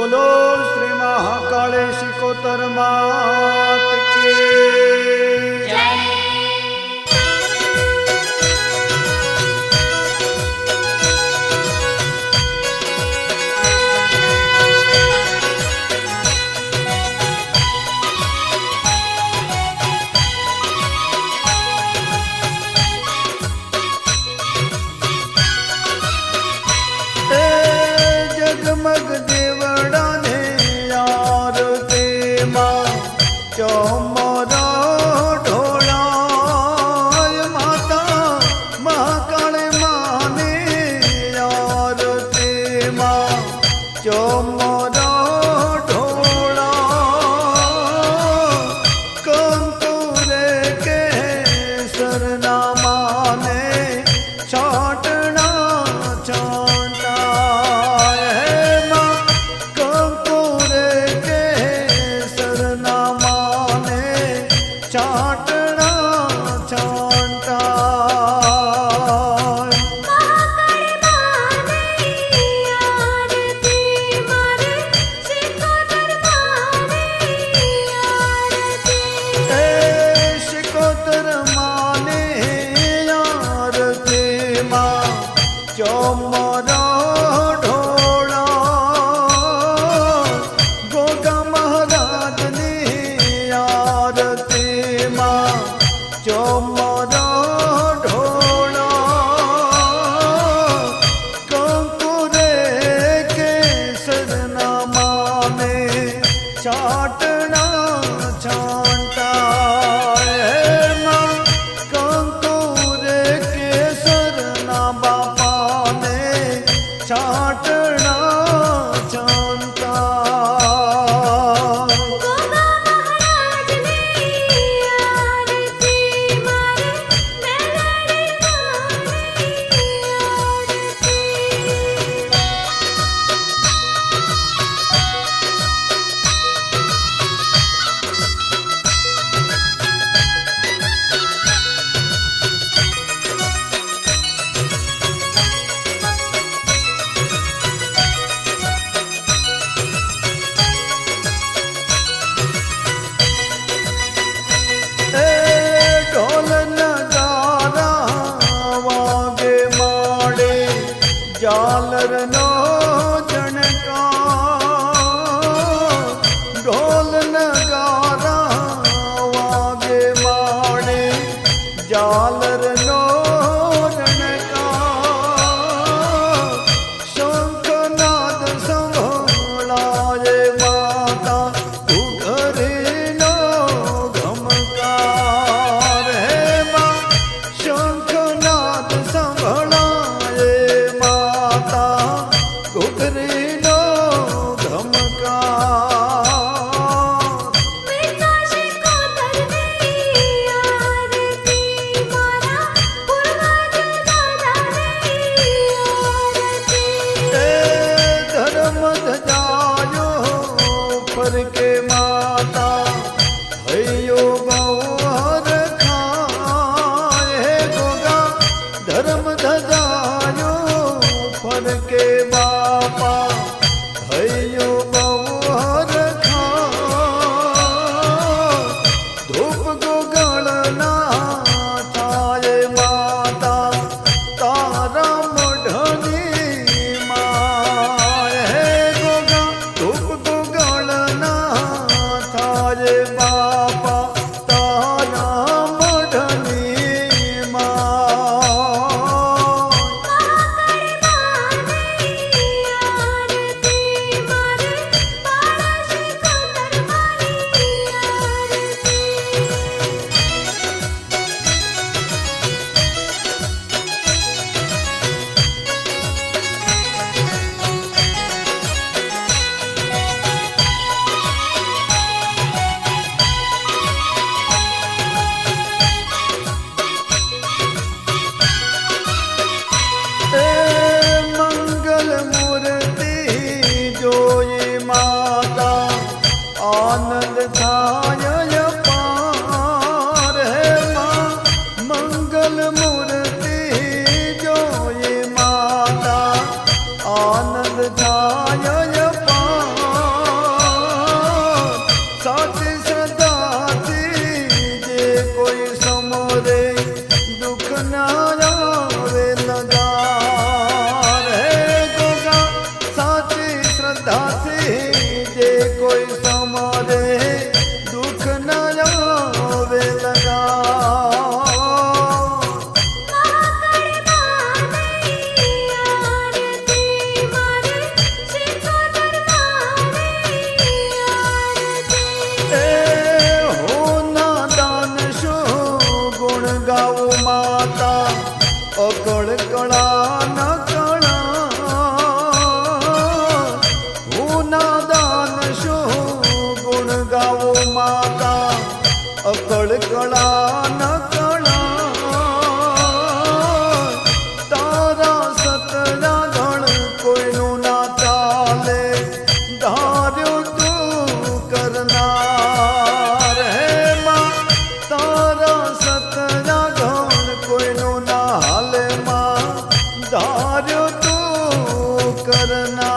बोलो श्री महाकाले शिकोतर मात की जगमग देवड़ा ने यार ते मां चौमरा ढोला माता महाकाले माने यार ते मां चौमरा ढोला कंकुरे के सरना माने छाटना छाटा चाटना चांटा शिकोतर माने यार ते मां चौमरा ढोला गोगा महाराज ने यार ते मां चौमरा ढोला कंकुरे के सरना माने चाटना छांटा मां कंकुरे के सरना बापा ने चाटना छांटा झालर नो जनका ढोल नगारा वागे माड़े झालर नो जनका शंखनाद संभोलाए माता उघरे नो घमकार है मां शंखनाद संभला घुघरी नो धर्म धजायो पर के माता भयो गौर खाए गोगा धर्म धजायो पर के बापा भयो गौर खा धूप गोगलना थाये माता तारा मढ़नी माए गोगा धूप गोगलना थाये बापा तारा मढ़नी आनंद छाय पार है मां मंगल मूर्ति जोई माता आनंद छाय पार जो तू करना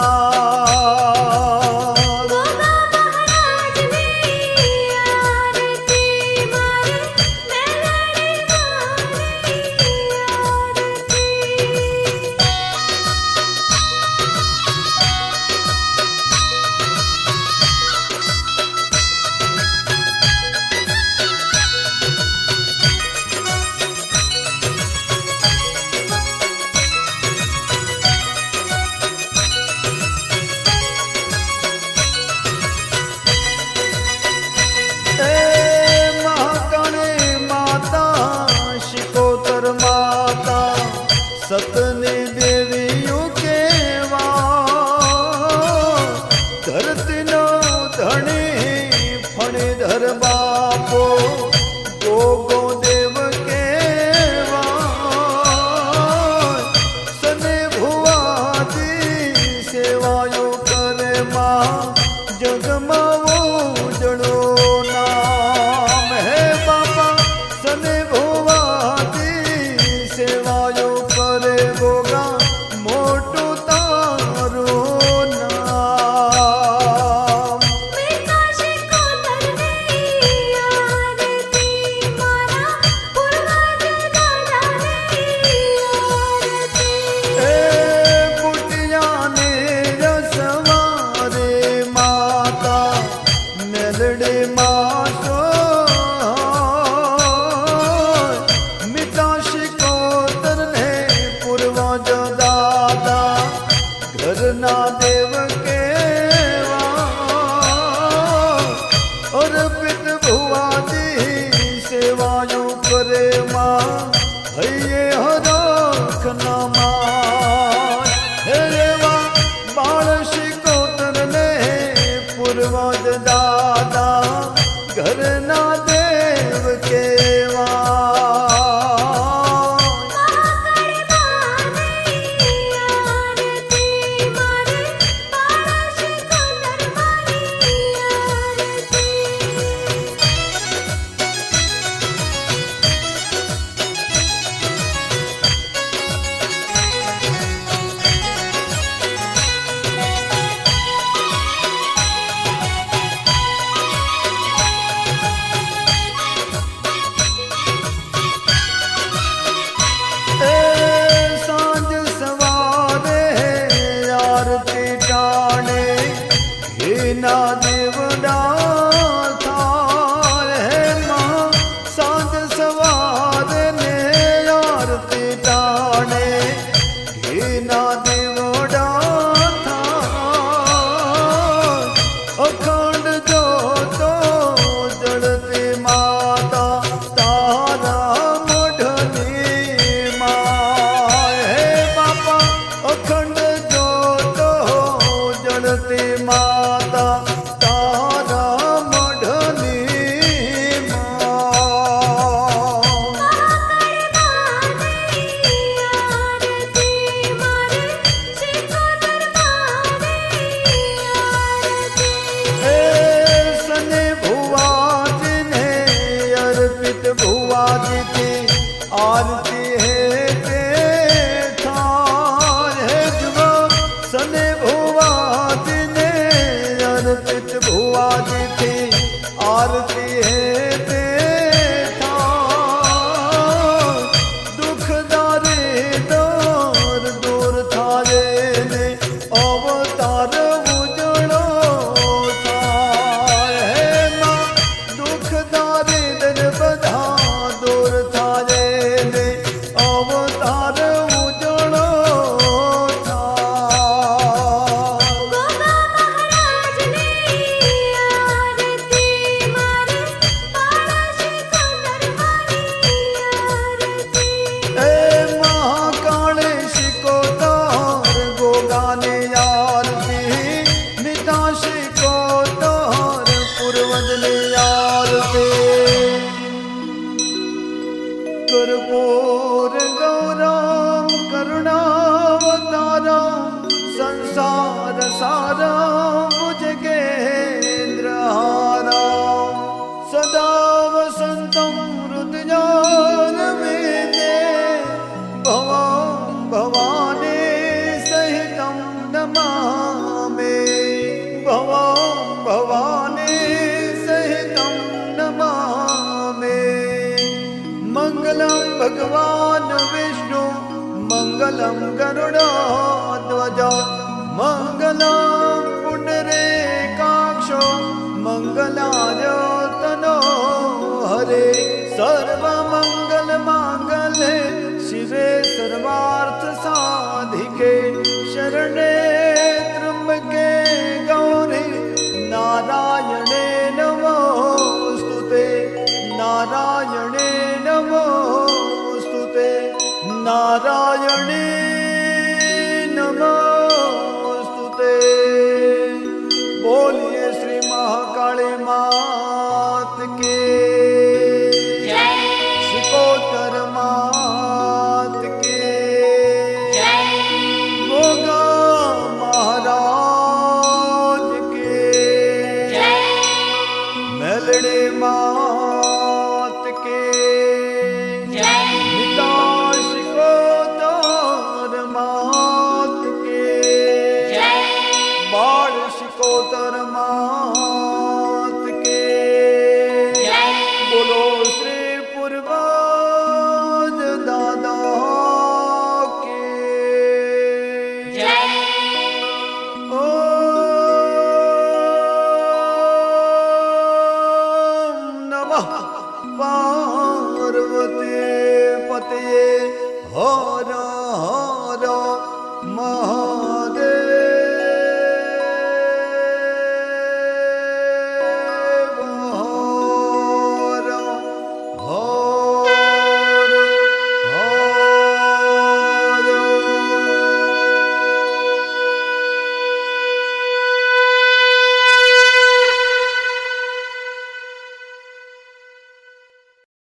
सतनी देवियों के धरती नो धनी फणीधर बापो गोगो देव के सने भुआदी सेवायो करे माँ जगमावो जड़ो नाम है बाबा सने भुआदी सेवायो करे गोगा मोटू तारो नाम ए बुटिया ने रसवारे माता मेलड़े मासो मिता शिकोतर ने पूर्वज दादा घरना देव के और पित भुआदी सेवायों करे माँ हये हरखना माँ हे रेवा बाल शिकोतर ने पूर्वज दादा घरना देव के ना देवड़ा थार है माँ सांझ सवार ने आरती टाणे ना देवड़ा थार अखंड जो तो जड़ती माता तारा मढ़नी माँ है बापा अखंड जो तो जड़ती माता तारा मढ़नी सने भुआ जी ने अर्पित भुआ जी की आरती है थार है जुआ सने भुआ जी ने अर्पित भुआ जी की आरती है दुख दारे दौर दूर थारे ने अवतार उजड़ो थार है माँ दुख दारे दर बधा दूर थारे ने अवतार उजड़ो कर्पूर गौरम करुणावतारम संसार सारम भुजगेन्द्रहारम सदा वसंतम हृदयारविंदे भवानी नमामि भवां भवानी सहितं नमामि मङ्गलं भगवान् विष्णु मङ्गलं गरुडध्वज मङ्गलं पुण्डरीकाक्षो मङ्गलाय तनो हरे सर्वमङ्गलमाङ्गल्ये शिवे सर्वार्थसाधिके शरणे त्र्यम्बके गौरी नारायणी